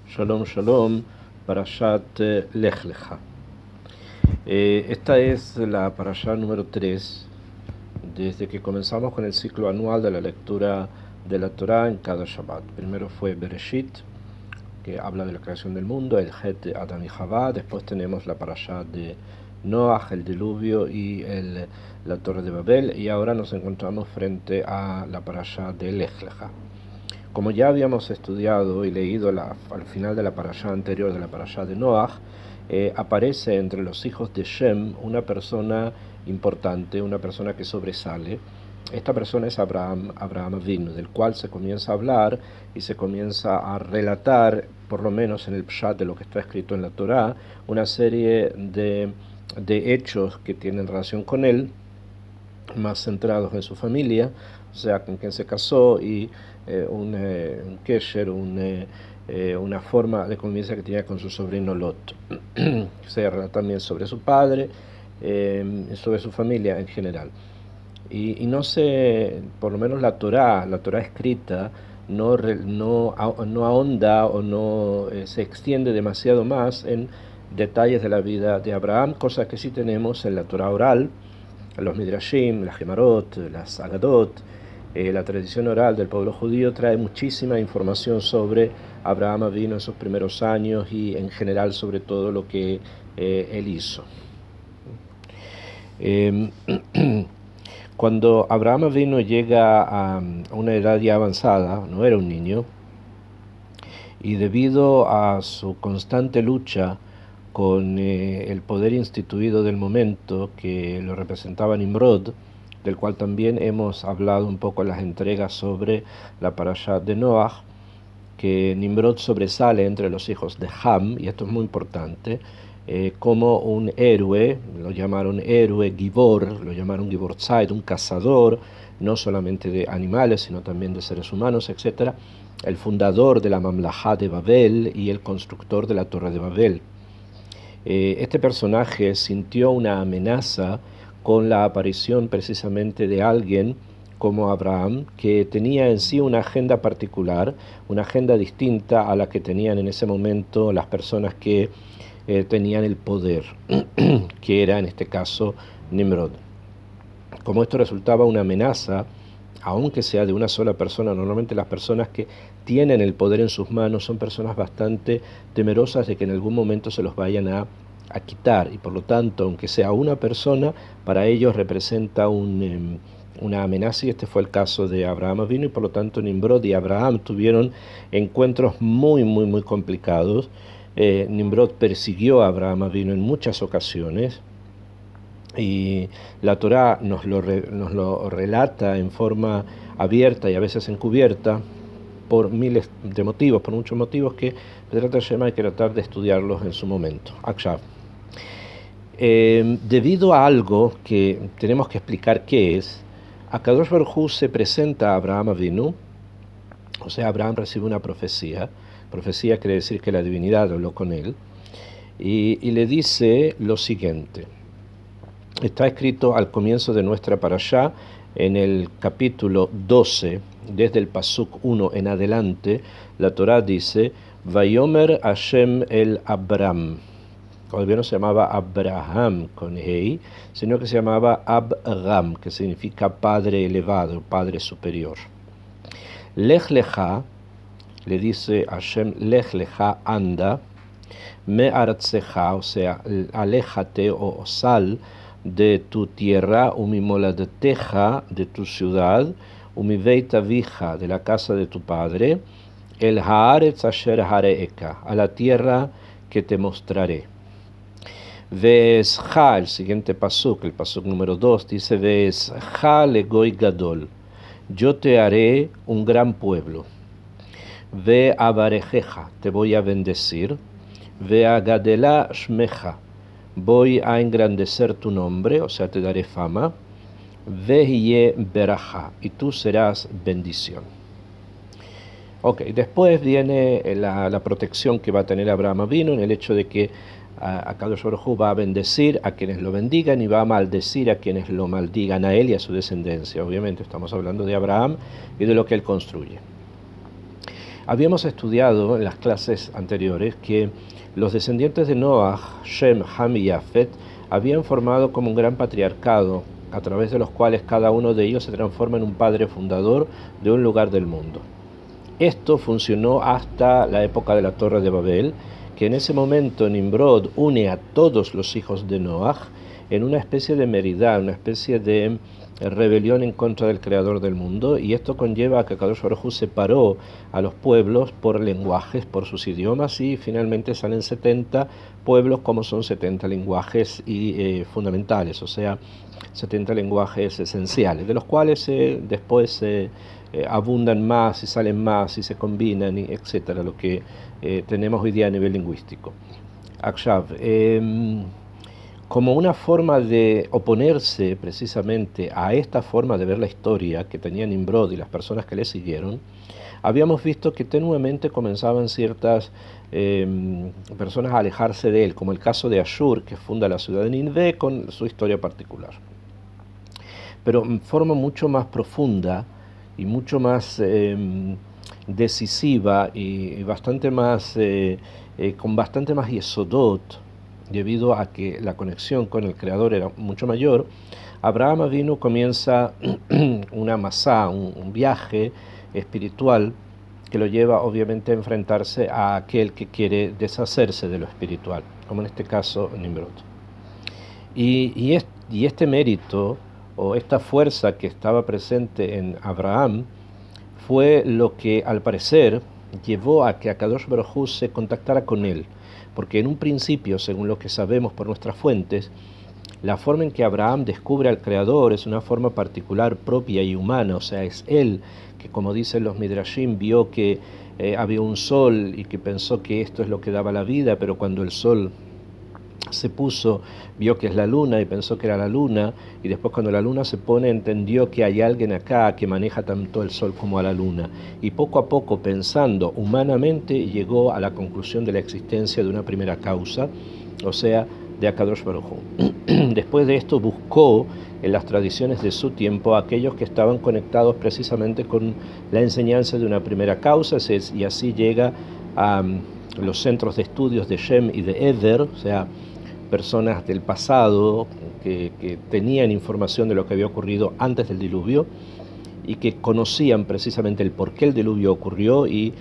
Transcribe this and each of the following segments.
Shalom, shalom, Parashat Lech Lecha. Esta es la Parashat número 3, desde que comenzamos con el ciclo anual de la lectura de la Torah en cada Shabbat. Primero fue Bereshit, que habla de la creación del mundo, el Het de Adán y Javá. Después tenemos la Parashat de Noach, el diluvio y la Torre de Babel. Y ahora nos encontramos frente a la Parashat de Lech Lecha. Como ya habíamos estudiado y leído al final de la parashá anterior, de la parashá de Noach, aparece entre los hijos de Shem una persona importante, una persona que sobresale. Esta persona es Abraham Avinu, del cual se comienza a hablar y se comienza a relatar, por lo menos en el pshat de lo que está escrito en la Torá, una serie de hechos que tienen relación con él, más centrados en su familia, o sea, con quien se casó y un kesher, una forma de convivencia que tenía con su sobrino Lot. Se habla también sobre su padre, sobre su familia en general. Y no se, por lo menos la Torá escrita, no ahonda o no se extiende demasiado más en detalles de la vida de Abraham, cosas que sí tenemos en la Torá oral, los Midrashim, las Gemarot, las Agadot. La tradición oral del pueblo judío trae muchísima información sobre Abraham Avinu en sus primeros años y en general sobre todo lo que él hizo. Cuando Abraham Avinu llega a una edad ya avanzada, no era un niño, y debido a su constante lucha con el poder instituido del momento que lo representaba Nimrod, del cual también hemos hablado un poco en las entregas sobre la parasha de Noach, que Nimrod sobresale entre los hijos de Ham, y esto es muy importante, como un héroe, lo llamaron héroe Gibor, lo llamaron Gibor Tzait, un cazador, no solamente de animales, sino también de seres humanos, etc., el fundador de la Mamlajá de Babel y el constructor de la Torre de Babel. Este personaje sintió una amenaza con la aparición precisamente de alguien como Abraham, que tenía en sí una agenda particular, una agenda distinta a la que tenían en ese momento las personas que tenían el poder, que era en este caso Nimrod. Como esto resultaba una amenaza, aunque sea de una sola persona, normalmente las personas que tienen el poder en sus manos son personas bastante temerosas de que en algún momento se los vayan a quitar, y por lo tanto, aunque sea una persona, para ellos representa una amenaza, y este fue el caso de Abraham Avinu, y por lo tanto Nimrod y Abraham tuvieron encuentros muy complicados. Nimrod persiguió a Abraham Avinu en muchas ocasiones, y la Torá nos lo relata en forma abierta y a veces encubierta por miles de motivos, por muchos motivos que hay que tratar de estudiarlos en su momento. Akshav. Debido a algo que tenemos que explicar qué es, Akadosh Baruj Hu se presenta a Abraham Avinu, o sea, Abraham recibe una profecía quiere decir que la divinidad habló con él, y le dice lo siguiente. Está escrito al comienzo de nuestra parashá, en el capítulo 12, desde el pasuk 1 en adelante, la Torá dice, Vayomer Hashem el Abram. Todavía no se llamaba Abraham con Hei, sino que se llamaba Abram, que significa padre elevado, padre superior. Lech Lecha, le dice Hashem, Lech Lecha, anda, me artseja, o sea, aléjate o sal de tu tierra, umimoladeteja, de tu ciudad, umiveit avija, de la casa de tu padre, el haaretz asher hareeka, a la tierra que te mostraré. Veesja, el siguiente pasuk, el pasuk número 2, dice, Veesja legoy gadol, yo te haré un gran pueblo. Ve avarejeja, te voy a bendecir. Ve a gadela shmeja, voy a engrandecer tu nombre, o sea, te daré fama. Vehiye beraja, y tú serás bendición. Ok, después viene la protección que va a tener Abraham Avinu en el hecho de que Akadosh Baruj Hu va a bendecir a quienes lo bendigan y va a maldecir a quienes lo maldigan a él y a su descendencia. Obviamente estamos hablando de Abraham y de lo que él construye. Habíamos estudiado en las clases anteriores que los descendientes de Noah, Shem, Ham y Jafet, habían formado como un gran patriarcado, a través de los cuales cada uno de ellos se transforma en un padre fundador de un lugar del mundo. Esto funcionó hasta la época de la Torre de Babel, que en ese momento Nimrod une a todos los hijos de Noah en una especie de meridá, una especie de rebelión en contra del creador del mundo, y esto conlleva a que Kadosh Baruj Hu separó a los pueblos por lenguajes, por sus idiomas, y finalmente salen 70 pueblos como son 70 lenguajes fundamentales, o sea, 70 lenguajes esenciales, de los cuales después abundan más y salen más y se combinan, etcétera, lo que tenemos hoy día a nivel lingüístico. Akshav, como una forma de oponerse precisamente a esta forma de ver la historia que tenía Nimrod y las personas que le siguieron, habíamos visto que tenuemente comenzaban ciertas personas a alejarse de él, como el caso de Ashur, que funda la ciudad de Nínive con su historia particular. Pero en forma mucho más profunda y mucho más decisiva y bastante más, con bastante más yesodot, debido a que la conexión con el Creador era mucho mayor, Abraham Avinu comienza una masá, un viaje espiritual que lo lleva obviamente a enfrentarse a aquel que quiere deshacerse de lo espiritual, como en este caso Nimrod. Y este mérito o esta fuerza que estaba presente en Abraham fue lo que al parecer llevó a que Akadosh Baruj Hu se contactara con él, porque en un principio, según lo que sabemos por nuestras fuentes, la forma en que Abraham descubre al Creador es una forma particular, propia y humana, o sea, es él que, como dicen los Midrashim, vio que había un sol y que pensó que esto es lo que daba la vida, pero cuando el sol se puso, vio que es la luna y pensó que era la luna, y después cuando la luna se pone entendió que hay alguien acá que maneja tanto el sol como a la luna, y poco a poco, pensando humanamente, llegó a la conclusión de la existencia de una primera causa, o sea, de Akadosh Baruj Hu. Después de esto buscó en las tradiciones de su tiempo a aquellos que estaban conectados precisamente con la enseñanza de una primera causa, y así llega a los centros de estudios de Shem y de Eder, o sea, personas del pasado que tenían información de lo que había ocurrido antes del diluvio y que conocían precisamente el por qué el diluvio ocurrió y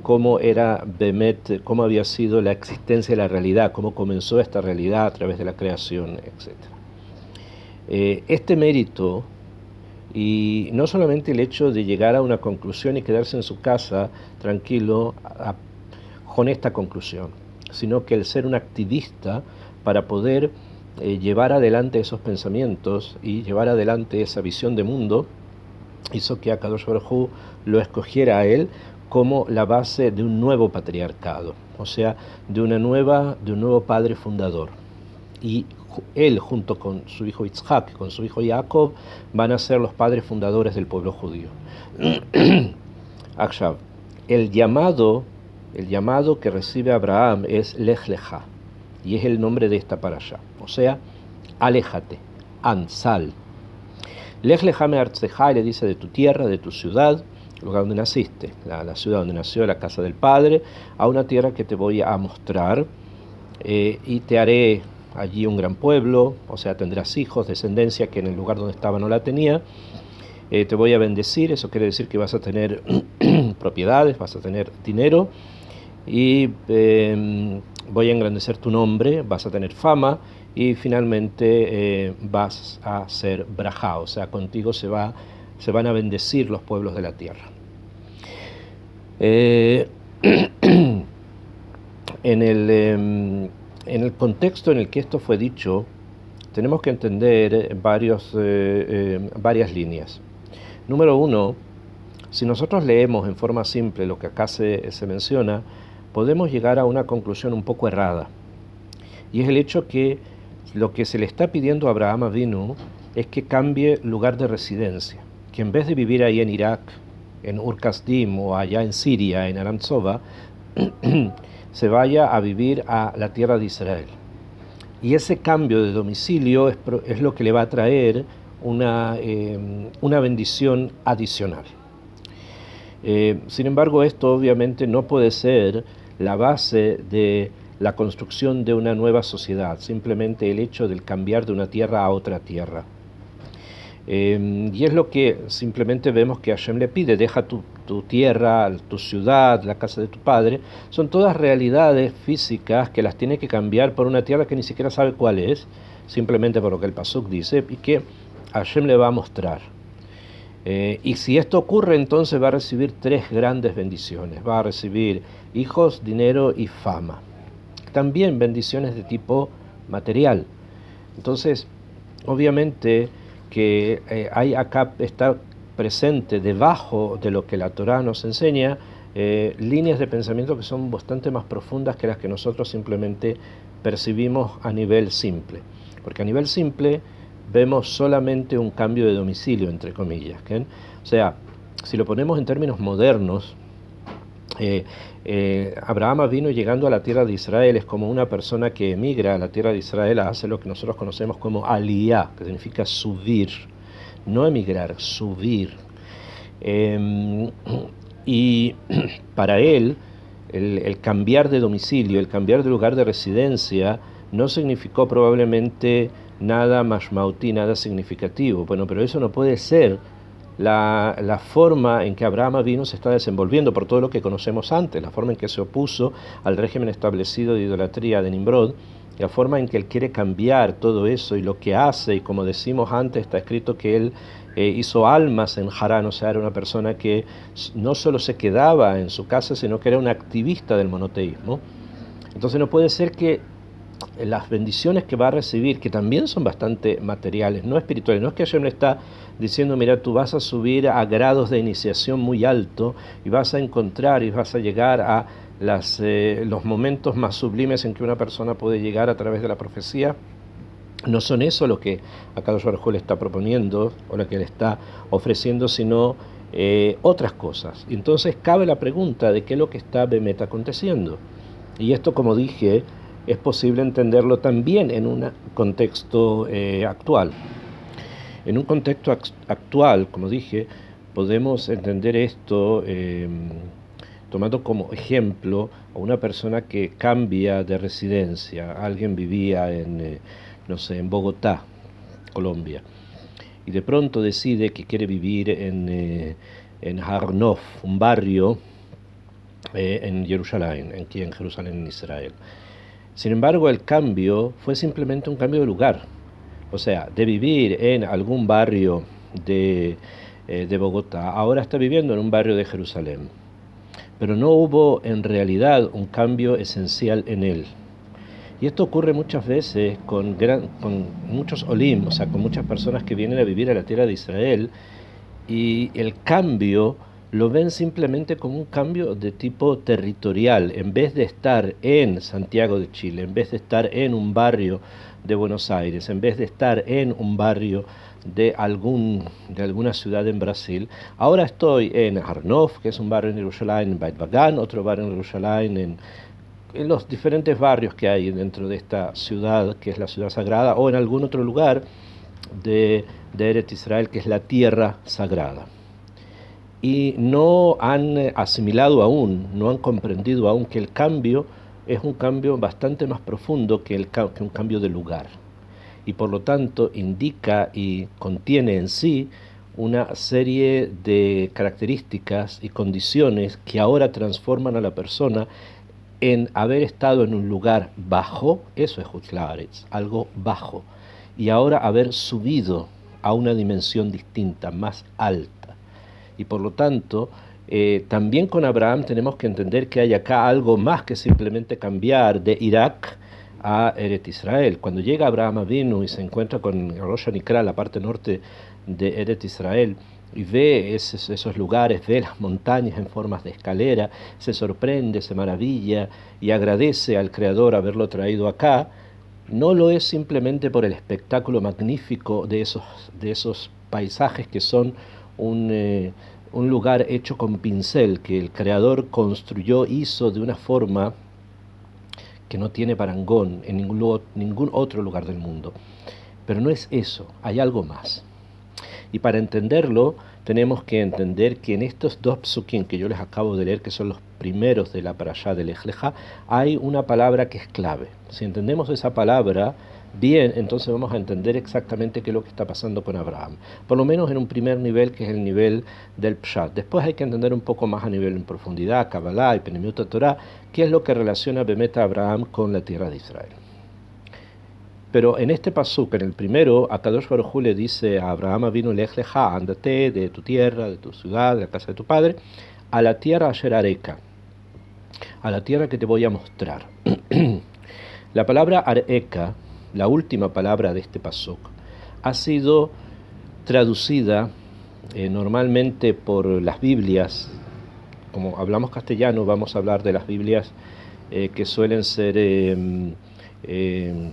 cómo era Bemet, cómo había sido la existencia de la realidad, cómo comenzó esta realidad a través de la creación, etc. Este mérito, y no solamente el hecho de llegar a una conclusión y quedarse en su casa tranquilo con esta conclusión, sino que el ser un activista para poder llevar adelante esos pensamientos y llevar adelante esa visión de mundo, hizo que Akadosh Baruj Hu lo escogiera a él como la base de un nuevo patriarcado, o sea, de un nuevo padre fundador. Y él, junto con su hijo Yitzhak, con su hijo Jacob, van a ser los padres fundadores del pueblo judío. Akshav, el llamado que recibe Abraham es Lech Lecha, y es el nombre de esta parashá, o sea, aléjate, sal. Lech Lecha me'artzecha, le dice de tu tierra, de tu ciudad, lugar donde naciste, la ciudad donde nació, la casa del Padre, a una tierra que te voy a mostrar, y te haré allí un gran pueblo, o sea, tendrás hijos, descendencia que en el lugar donde estaba no la tenía, te voy a bendecir, eso quiere decir que vas a tener propiedades, vas a tener dinero, y voy a engrandecer tu nombre, vas a tener fama, y finalmente vas a ser brajá, o sea, contigo se van a bendecir los pueblos de la tierra. En el contexto en el que esto fue dicho, tenemos que entender varias líneas. Número uno, si nosotros leemos en forma simple lo que acá se menciona, podemos llegar a una conclusión un poco errada. Y es el hecho que lo que se le está pidiendo a Abraham Avinu es que cambie lugar de residencia, que en vez de vivir ahí en Irak, en Ur Kasdim, o allá en Siria, en Aram Tzova, se vaya a vivir a la tierra de Israel. Y ese cambio de domicilio es lo que le va a traer una bendición adicional. Sin embargo, esto obviamente no puede ser la base de la construcción de una nueva sociedad, simplemente el hecho del cambiar de una tierra a otra tierra. Y es lo que simplemente vemos que Hashem le pide: deja tu tierra, tu ciudad, la casa de tu padre. Son todas realidades físicas que las tiene que cambiar por una tierra que ni siquiera sabe cuál es, simplemente por lo que el Pasuk dice, y que Hashem le va a mostrar. Y si esto ocurre, entonces va a recibir tres grandes bendiciones. Va a recibir hijos, dinero y fama. También bendiciones de tipo material. Entonces, obviamente que hay acá, está presente debajo de lo que la Torá nos enseña, líneas de pensamiento que son bastante más profundas que las que nosotros simplemente percibimos a nivel simple. Porque a nivel simple vemos solamente un cambio de domicilio, entre comillas, ¿okay? O sea, si lo ponemos en términos modernos, Abraham vino llegando a la tierra de Israel, es como una persona que emigra a la tierra de Israel, hace lo que nosotros conocemos como aliyah, que significa subir, no emigrar, subir. Y para él, el cambiar de domicilio, el cambiar de lugar de residencia, no significó probablemente nada mashmautí, nada significativo. Bueno, pero eso no puede ser la forma en que Abraham vino se está desenvolviendo por todo lo que conocemos antes, la forma en que se opuso al régimen establecido de idolatría de Nimrod, la forma en que él quiere cambiar todo eso y lo que hace, y como decimos antes, está escrito que él hizo almas en Harán, o sea, era una persona que no solo se quedaba en su casa, sino que era un activista del monoteísmo. Entonces no puede ser que las bendiciones que va a recibir, que también son bastante materiales, no espirituales, no es que Hashem le está diciendo: mira, tú vas a subir a grados de iniciación muy alto y vas a encontrar y vas a llegar a los momentos más sublimes en que una persona puede llegar a través de la profecía. No son eso lo que Akadosh Baruj Hu le está proponiendo o lo que le está ofreciendo, sino otras cosas. Y entonces cabe la pregunta de qué es lo que está Bemet aconteciendo. Y esto, como dije, es posible entenderlo también en un contexto actual. En un contexto actual, como dije, podemos entender esto tomando como ejemplo a una persona que cambia de residencia. Alguien vivía no sé, en Bogotá, Colombia, y de pronto decide que quiere vivir en Har Nof, un barrio en Jerusalén, aquí en Jerusalén, en Israel. Sin embargo, el cambio fue simplemente un cambio de lugar. O sea, de vivir en algún barrio de Bogotá, ahora está viviendo en un barrio de Jerusalén. Pero no hubo en realidad un cambio esencial en él. Y esto ocurre muchas veces con muchos olim, o sea, con muchas personas que vienen a vivir a la tierra de Israel, y el cambio lo ven simplemente como un cambio de tipo territorial. En vez de estar en Santiago de Chile, en vez de estar en un barrio de Buenos Aires, en vez de estar en un barrio de alguna ciudad en Brasil, ahora estoy en Arnof, que es un barrio en Jerusalén, en Beit Vagan, otro barrio en Jerusalén, en los diferentes barrios que hay dentro de esta ciudad, que es la ciudad sagrada, o en algún otro lugar de Eretz Israel, que es la tierra sagrada. Y no han asimilado aún, no han comprendido aún que el cambio es un cambio bastante más profundo que un cambio de lugar. Y por lo tanto indica y contiene en sí una serie de características y condiciones que ahora transforman a la persona en haber estado en un lugar bajo, eso es Hutzlaaretz, algo bajo, y ahora haber subido a una dimensión distinta, más alta. Y por lo tanto, también con Abraham tenemos que entender que hay acá algo más que simplemente cambiar de Irak a Eretz Israel. Cuando llega Abraham Avinu y se encuentra con Rosh Hanikra, la parte norte de Eretz Israel, y ve esos lugares, ve las montañas en formas de escalera, se sorprende, se maravilla y agradece al Creador haberlo traído acá. No lo es simplemente por el espectáculo magnífico de esos paisajes que son un lugar hecho con pincel, que el Creador construyó, hizo de una forma que no tiene parangón en ningún otro lugar del mundo. Pero no es eso, hay algo más. Y para entenderlo, tenemos que entender que en estos dos psukim que yo les acabo de leer, que son los primeros de la parashá de Lej Lejá, hay una palabra que es clave. Si entendemos esa palabra bien, entonces vamos a entender exactamente qué es lo que está pasando con Abraham. Por lo menos en un primer nivel, que es el nivel del Pshat. Después hay que entender un poco más a nivel en profundidad, Kabbalah y Penemiut Torah, qué es lo que relaciona Bemet a Abraham con la tierra de Israel. Pero en este pasuk, en el primero, Akadosh Baruj Hu le dice a Abraham vino Lej Lejá, ándate de tu tierra, de tu ciudad, de la casa de tu padre, a la tierra Asher Areka, a la tierra que te voy a mostrar. La palabra Areka, la última palabra de este pasuk, ha sido traducida normalmente por las Biblias. Como hablamos castellano, vamos a hablar de las Biblias que suelen ser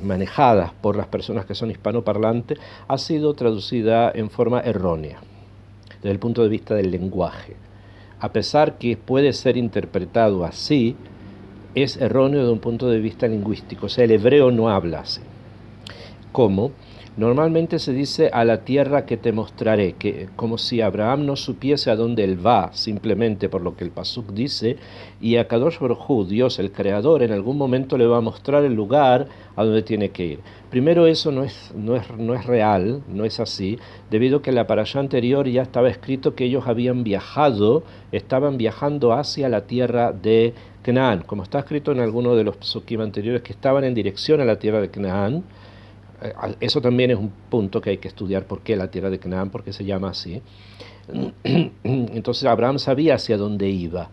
manejadas por las personas que son hispanoparlantes, ha sido traducida en forma errónea, desde el punto de vista del lenguaje. A pesar que puede ser interpretado así, es erróneo desde un punto de vista lingüístico. O sea, el hebreo no habla así. ¿Cómo? Normalmente se dice a la tierra que te mostraré, que como si Abraham no supiese a dónde él va, simplemente por lo que el pasuk dice, y a Kadosh Baruj Hu, Dios el Creador, en algún momento le va a mostrar el lugar a donde tiene que ir. Primero, eso no es real, no es así, debido a que en la parashá anterior ya estaba escrito que ellos estaban viajando hacia la tierra de Canaán, como está escrito en alguno de los psukim anteriores, que estaban en dirección a la tierra de Canaán. Eso también es un punto que hay que estudiar, por qué la tierra de Canaán, por qué se llama así. Entonces Abraham sabía hacia dónde iba.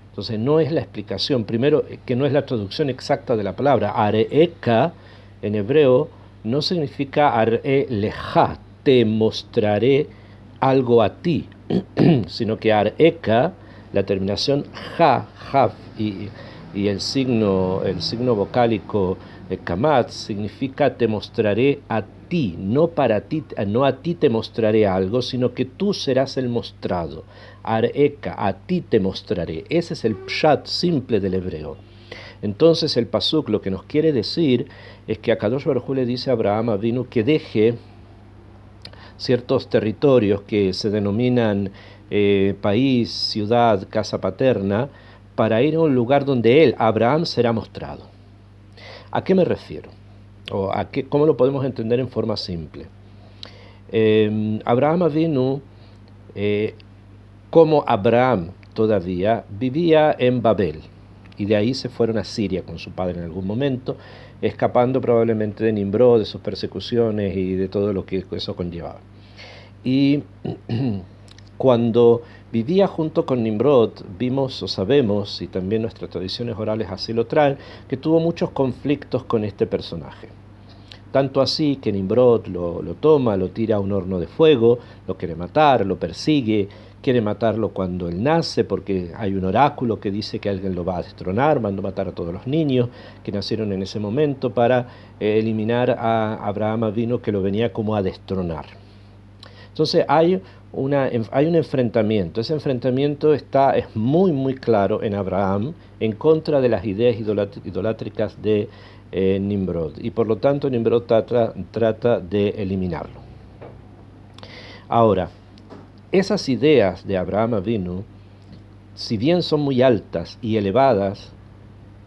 Entonces no es la explicación, primero que no es la traducción exacta de la palabra. Areeka en hebreo no significa are leja, te mostraré algo a ti, sino que areeka, la terminación jav y el signo vocálico kamat significa te mostraré a ti, no para ti, no a ti te mostraré algo, sino que tú serás el mostrado. Areka, a ti te mostraré. Ese es el pshat simple del hebreo. Entonces el pasuk lo que nos quiere decir es que Akadosh Baruj Hu le dice a Abraham Avinu que deje ciertos territorios que se denominan país, ciudad, casa paterna, para ir a un lugar donde él, Abraham, será mostrado. ¿A qué me refiero? ¿O cómo lo podemos entender en forma simple? Abraham Avinu, como Abraham todavía, vivía en Babel, y de ahí se fueron a Siria con su padre en algún momento, escapando probablemente de Nimrod, de sus persecuciones y de todo lo que eso conllevaba. Y cuando vivía junto con Nimrod, vimos o sabemos, y también nuestras tradiciones orales así lo traen, que tuvo muchos conflictos con este personaje. Tanto así que Nimrod lo toma, lo tira a un horno de fuego, lo quiere matar, lo persigue, quiere matarlo cuando él nace, porque hay un oráculo que dice que alguien lo va a destronar, mandó matar a todos los niños que nacieron en ese momento para eliminar a Abraham Avinu, que lo venía como a destronar. Entonces hay un enfrentamiento. Ese enfrentamiento es muy muy claro en Abraham en contra de las ideas idolátricas de Nimrod, y por lo tanto Nimrod trata de eliminarlo. Ahora, esas ideas de Abraham Avinu, si bien son muy altas y elevadas,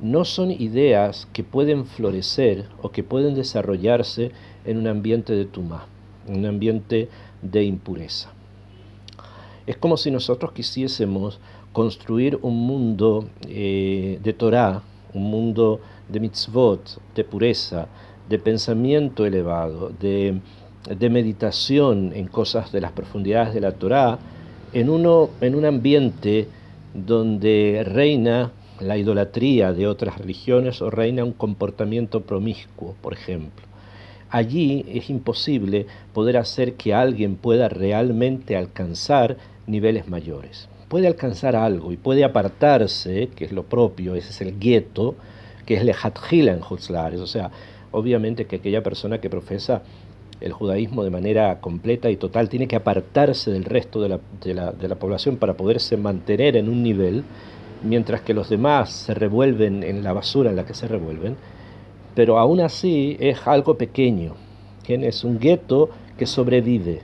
no son ideas que pueden florecer o que pueden desarrollarse en un ambiente de tumá, en un ambiente de impureza. Es como si nosotros quisiésemos construir un mundo de Torah, un mundo de mitzvot, de pureza, de pensamiento elevado, de meditación en cosas de las profundidades de la Torah, en un ambiente donde reina la idolatría de otras religiones o reina un comportamiento promiscuo, por ejemplo. Allí es imposible poder hacer que alguien pueda realmente alcanzar niveles mayores. Puede alcanzar algo y puede apartarse, que es lo propio, ese es el gueto, que es lejatjila en Hutzlares. O sea, obviamente que aquella persona que profesa el judaísmo de manera completa y total tiene que apartarse del resto de la población para poderse mantener en un nivel, mientras que los demás se revuelven en la basura en la que se revuelven. Pero aún así es algo pequeño, es un gueto que sobrevive.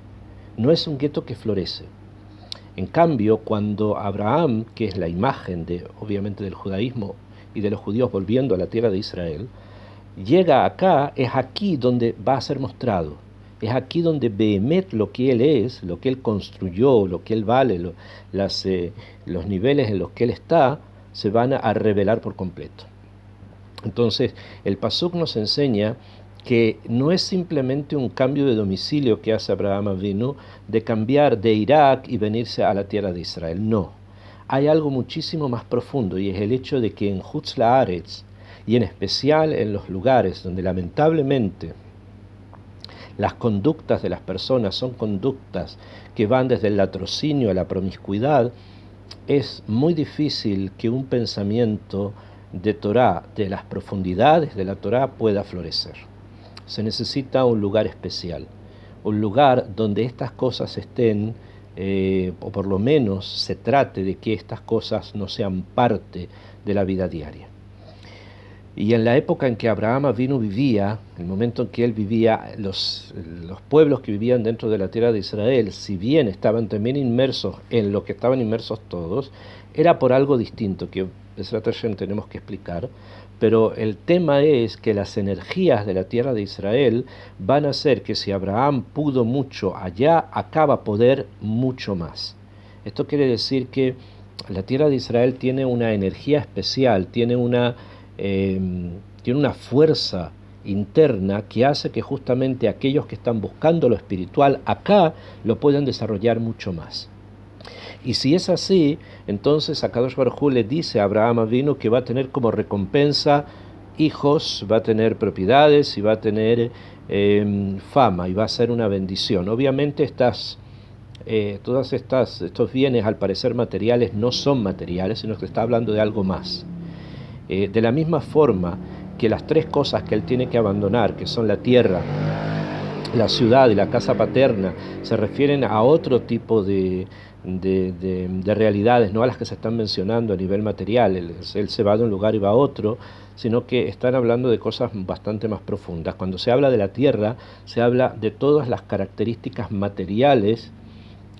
no es un gueto que florece. En cambio, cuando Abraham, que es la imagen obviamente del judaísmo y de los judíos volviendo a la tierra de Israel, llega acá, es aquí donde va a ser mostrado. Es aquí donde Behemet, lo que él es, lo que él construyó, lo que él vale, los niveles en los que él está, se van a revelar por completo. Entonces, el Pasuk nos enseña que no es simplemente un cambio de domicilio que hace Abraham Avinu, de cambiar de Irak y venirse a la tierra de Israel. No. Hay algo muchísimo más profundo, y es el hecho de que en Hutz La'aretz, y en especial en los lugares donde lamentablemente las conductas de las personas son conductas que van desde el latrocinio a la promiscuidad, es muy difícil que un pensamiento de Torá, de las profundidades de la Torá, pueda florecer. Se necesita un lugar especial, un lugar donde estas cosas estén, o por lo menos se trate de que estas cosas no sean parte de la vida diaria. Y en la época en que Abraham Avinu vivía, el momento en que él vivía, los pueblos que vivían dentro de la tierra de Israel, si bien estaban también inmersos en lo que estaban inmersos todos, era por algo distinto que tenemos que explicar. Pero el tema es que las energías de la tierra de Israel van a hacer que si Abraham pudo mucho allá, acá va a poder mucho más. Esto quiere decir que la tierra de Israel tiene una energía especial, tiene una fuerza interna que hace que justamente aquellos que están buscando lo espiritual acá lo puedan desarrollar mucho más. Y si es así, entonces Akadosh Baruj Hu le dice a Abraham Avinu que va a tener como recompensa hijos, va a tener propiedades y va a tener fama, y va a ser una bendición. Obviamente estos bienes, al parecer materiales, no son materiales, sino que está hablando de algo más. De la misma forma que las tres cosas que él tiene que abandonar, que son la tierra, la ciudad y la casa paterna, se refieren a otro tipo de realidades, no a las que se están mencionando a nivel material. Él se va de un lugar y va a otro, sino que están hablando de cosas bastante más profundas. Cuando se habla de la tierra, se habla de todas las características materiales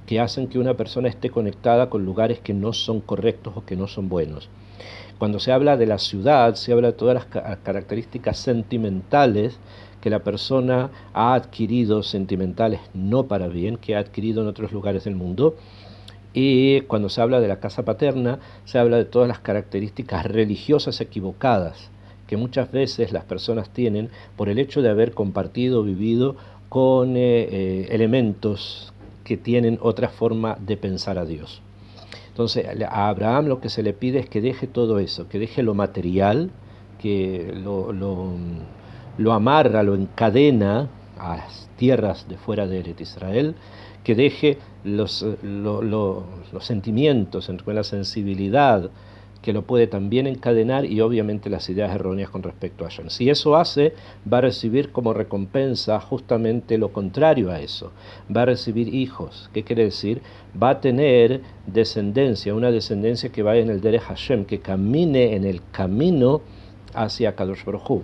que hacen que una persona esté conectada con lugares que no son correctos o que no son buenos. Cuando se habla de la ciudad, se habla de todas las características sentimentales que la persona ha adquirido, sentimentales no para bien, que ha adquirido en otros lugares del mundo. Y cuando se habla de la casa paterna, se habla de todas las características religiosas equivocadas que muchas veces las personas tienen por el hecho de haber compartido, vivido con elementos que tienen otra forma de pensar a Dios. Entonces, a Abraham lo que se le pide es que deje todo eso, que deje lo material, que lo amarra, lo encadena a las tierras de fuera de Israel, que deje los sentimientos, la sensibilidad, que lo puede también encadenar, y obviamente las ideas erróneas con respecto a Hashem. Si eso hace, va a recibir como recompensa justamente lo contrario a eso. Va a recibir hijos. ¿Qué quiere decir? Va a tener descendencia, una descendencia que vaya en el Derech Hashem, que camine en el camino hacia Kadosh Baruj Hu.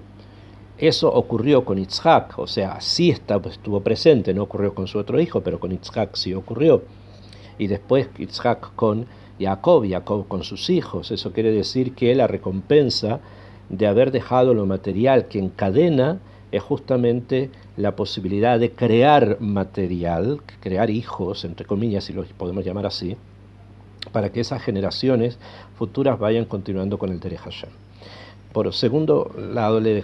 Eso ocurrió con Yitzhak, o sea, sí estuvo presente, no ocurrió con su otro hijo, pero con Yitzhak sí ocurrió. Y después Yitzhak con Jacob con sus hijos. Eso quiere decir que la recompensa de haber dejado lo material que encadena es justamente la posibilidad de crear material, crear hijos, entre comillas, si los podemos llamar así, para que esas generaciones futuras vayan continuando con el Derech Hashem. Por segundo lado, le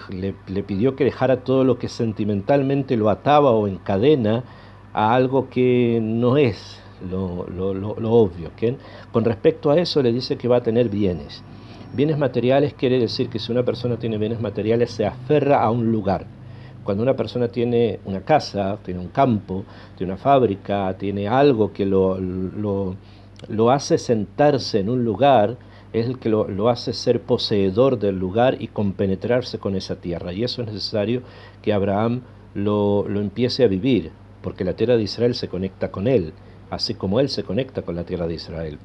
pidió que dejara todo lo que sentimentalmente lo ataba o encadena a algo que no es lo obvio. ¿Okay? Con respecto a eso, le dice que va a tener bienes. Bienes materiales quiere decir que si una persona tiene bienes materiales, se aferra a un lugar. Cuando una persona tiene una casa, tiene un campo, tiene una fábrica, tiene algo que lo hace sentarse en un lugar, es el que lo hace ser poseedor del lugar y compenetrarse con esa tierra. Y eso es necesario que Abraham lo empiece a vivir, porque la tierra de Israel se conecta con él, así como él se conecta con la tierra de Israel.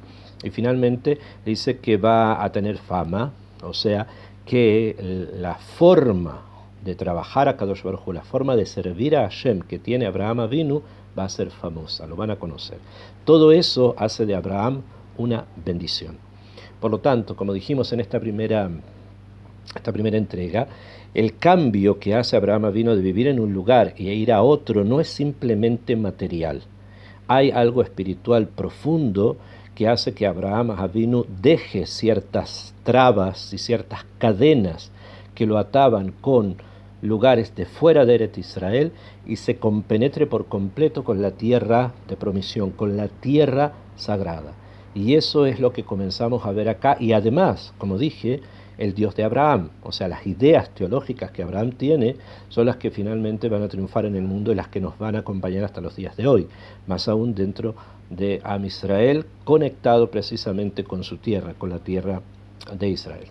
Y finalmente dice que va a tener fama, o sea, que la forma de trabajar a Kadosh Baruj Hu, la forma de servir a Hashem que tiene Abraham Avinu, va a ser famosa, lo van a conocer. Todo eso hace de Abraham una bendición. Por lo tanto, como dijimos en esta primera entrega, el cambio que hace Abraham Avinu de vivir en un lugar y ir a otro no es simplemente material. Hay algo espiritual profundo que hace que Abraham Avinu deje ciertas trabas y ciertas cadenas que lo ataban con lugares de fuera de Eretz Israel y se compenetre por completo con la tierra de promisión, con la tierra sagrada. Y eso es lo que comenzamos a ver acá. Y además, como dije, el Dios de Abraham, o sea, las ideas teológicas que Abraham tiene son las que finalmente van a triunfar en el mundo y las que nos van a acompañar hasta los días de hoy, más aún dentro de Am Israel, conectado precisamente con su tierra, con la tierra de Israel.